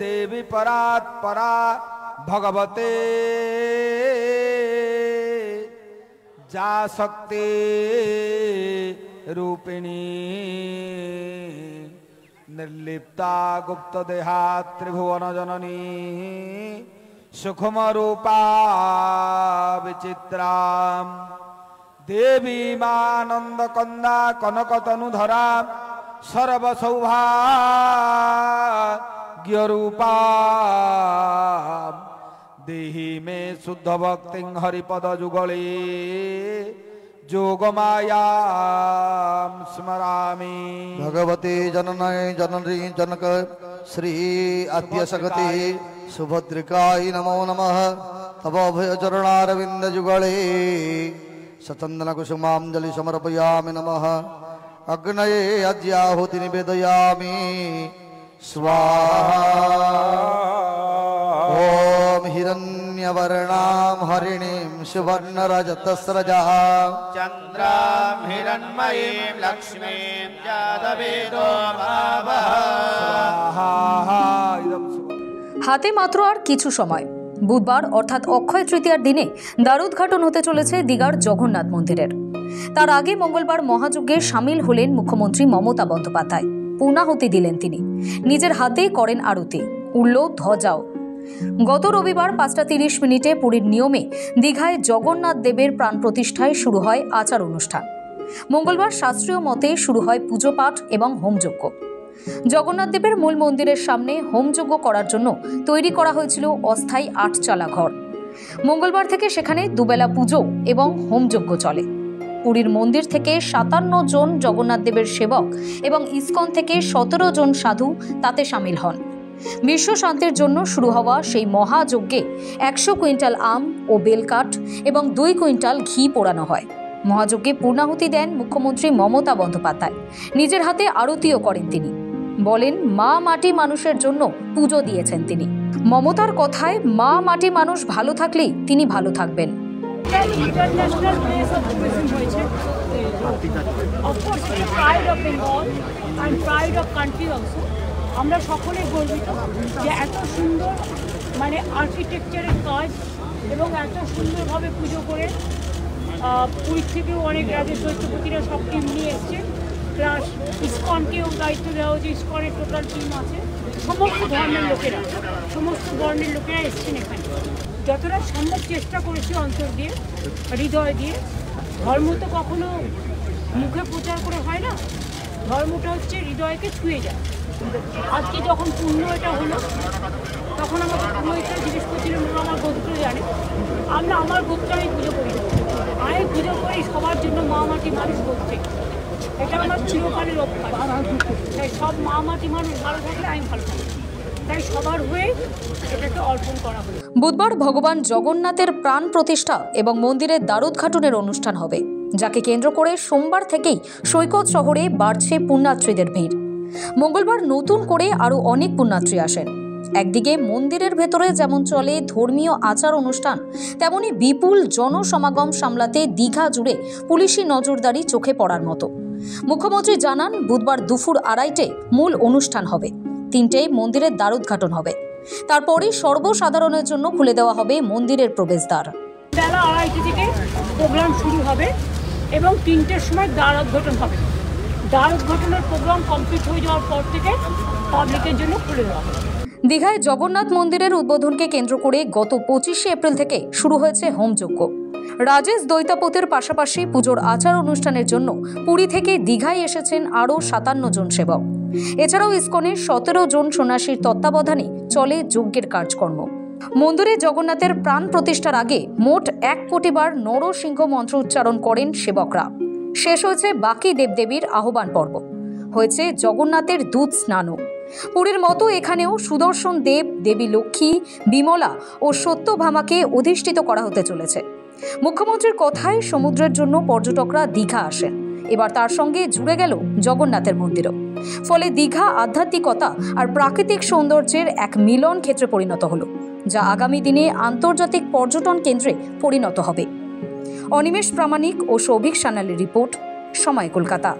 देवी परात् परा भगवते जा शक्ति रूपिणी निर्लिप्ता गुप्त देहा त्रिभुवन जननी सुखम रूपा विचित्रा देवी मानंद कंदा कनक तनुधरा सर्व सौभाग्य रूपा देहि में शुद्ध भक्ति हरिपद जुगले जोगमाया स्मरामि भगवती जननय जननी जनक श्री आद्यशक्ति सुभद्रिकाय नमो नमः तव अभय चरणारविंद जुगले सचंदन कुसुमांजलि समर्पयामि नमः अग्नये अद्याहुति निवेदयामि स्वाहा ओम हिरण्यवर्णां हरिणीं सुवर्णरजतस्रजाः चंद्रां हिरण्मयीं लक्ष्मीं जातवेदो भावः হাতে মাত্র আর কিছু সময় বুধবার অর্থাৎ অক্ষয় তৃতীয়ার দিনে দ্বারোদ্ঘাটন হতে চলেছে দীঘার জগন্নাথ মন্দিরের। তার আগে মঙ্গলবার মহাযজ্ঞে সামিল হলেন মুখ্যমন্ত্রী মমতা বন্দ্যোপাধ্যায়। পূর্ণাহুতি দিলেন তিনি, নিজের হাতেই করেন আরতি, উড়ল ধ্বজাও। গত রবিবার 5:30 পুরীর নিয়মে দীঘায় জগন্নাথ দেবের প্রাণ প্রতিষ্ঠায় শুরু হয় আচার অনুষ্ঠান। মঙ্গলবার শাস্ত্রীয় মতে শুরু হয় পুজো পাঠ এবং হোমযজ্ঞ। জগন্নাথ দেবের মূল মন্দিরের সামনে হোমযজ্ঞ করার জন্য তৈরি করা হয়েছিল অস্থায়ী 8চালা ঘর। মঙ্গলবার থেকে সেখানে দুবেলা পুজো এবং হোমযজ্ঞ চলে। পুরীর মন্দির থেকে 57 জন জগন্নাথ দেবের সেবক এবং ইসকন থেকে 17 জন সাধু তাতে সামিল হন। বিশ্ব শান্তির জন্য শুরু হওয়া সেই মহাযজ্ঞে 100 কুইন্টাল আম ও বেলকাঠ এবং 2 কুইন্টাল ঘি পোড়ানো হয়। মহাযজ্ঞে পূর্ণাহুতি দেন মুখ্যমন্ত্রী মমতা বন্দ্যোপাধ্যায়। নিজের হাতে আরতিও করেন তিনি। বলেন, মা মাটি মানুষের জন্য পুজো দিয়েছেন তিনি। মমতার কথায় মা মাটি মানুষ ভালো থাকলেই তিনি ভালো থাকবেন। ইন্টারন্যাশনাল প্লেস অফ টুরিজম হয়েছে। Of course it is pride of Bengal and pride of country also. আমরা সকলেই গর্বিত যে এত সুন্দর মানে আর্কিটেকচারের কাজ এবং এত সুন্দরভাবে পুজো করে পুরীর থেকেও অনেক রাজ্যের দৈত্যপতিরা সব টিম নিয়ে এসছে, প্লাস ইসকনকেও দায়িত্ব দেওয়া হয়েছে। ইসকনের টোটাল টিম আছে, সমস্ত ধর্মের লোকেরা, সমস্ত বর্ণের লোকেরা এসছেন এখানে। যতটা সম্ভব চেষ্টা করেছি অন্তর দিয়ে, হৃদয় দিয়ে। ধর্ম তো কখনো মুখে প্রচার করে হয় না, ধর্মটা হচ্ছে হৃদয়কে ছুঁয়ে যায়। আজকে যখন পুণ্য এটা হলো, তখন আমাকে পুরোহিতরা জিজ্ঞেস করছিলেন আমার গোত্র জানে। আমরা আমার গোত্রে আমি পুজো করি, আমি পুজো করি সবার জন্য মা মাটি মানুষ করছে। এটা আমার চিরকালের অভ্যাস। তাই সব মা মাটি মানুষ ভালো থাকলে আমি ভালো থাকি, তাই সবার হয়ে এটাকে অর্পণ করা হলো। বুধবার ভগবান জগন্নাথের প্রাণ প্রতিষ্ঠা এবং মন্দিরের দ্বারোদ্ঘাটনের অনুষ্ঠান হবে, যাকে কেন্দ্র করে সোমবার থেকেই সৈকত শহরে বাড়ছে পুণ্যার্থীদের ভিড়। মঙ্গলবার নতুন করে আরও অনেক পুণ্যার্থী আসেন। একদিকে মন্দিরের ভেতরে যেমন চলে ধর্মীয় আচার অনুষ্ঠান, তেমনি বিপুল জনসমাগম সামলাতে দীঘা জুড়ে পুলিশি নজরদারি চোখে পড়ার মতো। মুখ্যমন্ত্রী জানান, বুধবার দুপুর 2:30 মূল অনুষ্ঠান হবে, 3টায় মন্দিরের দ্বারোদ্ঘাটন হবে। তারপরেই সর্বসাধারণের জন্য খুলে দেওয়া হবে মন্দিরের প্রবেশদ্বার। বেলা 2:30 থেকে প্রোগ্রাম শুরু হবে এবং 3টের সময় দ্বারোদ্ঘাটন হবে। দ্বারোদ্ঘাটনের প্রোগ্রাম কমপ্লিট হয়ে যাওয়ার পর থেকে পাবলিকের জন্য খুলে দেওয়া হবে। দীঘায় জগন্নাথ মন্দিরের উদ্বোধনকে কেন্দ্র করে গত 25শে এপ্রিল থেকে শুরু হয়েছে হোমযজ্ঞ। রাজেশ দৈতাপতির পাশাপাশি পুজোর আচার অনুষ্ঠানের জন্য পুরী থেকে দীঘায় এসেছেন আরও 57 জন সেবক। এছাড়াও ইসকনের 17 জন সন্ন্যাসীর তত্ত্বাবধানে চলে যজ্ঞের কাজকর্ম। মন্দিরে জগন্নাথের প্রাণ প্রতিষ্ঠার আগে মোট 1 কোটি বার নরসিংহ মন্ত্র উচ্চারণ করেন সেবকরা। শেষ হয়েছে বাকি দেবদেবীর আহ্বান পর্ব, হয়েছে জগন্নাথের দুধ স্নানও। পুরীর মতো এখানেও সুদর্শন দেব, দেবী লক্ষ্মী, বিমলা ও সত্যভামাকে অধিষ্ঠিত করা হতে চলেছে। মুখ্যমন্ত্রীর কথায় সমুদ্রের জন্য পর্যটকরা দীঘা আসেন, এবার তার সঙ্গে জুড়ে গেল জগন্নাথের মন্দিরও। ফলে দীঘা আধ্যাত্মিকতা আর প্রাকৃতিক সৌন্দর্যের এক মিলন ক্ষেত্রে পরিণত হলো, যা আগামী দিনে আন্তর্জাতিক পর্যটন কেন্দ্রে পরিণত হবে। অনিমেষ প্রামাণিক ও সৌভিক সান্যালের রিপোর্ট, সময় কলকাতা।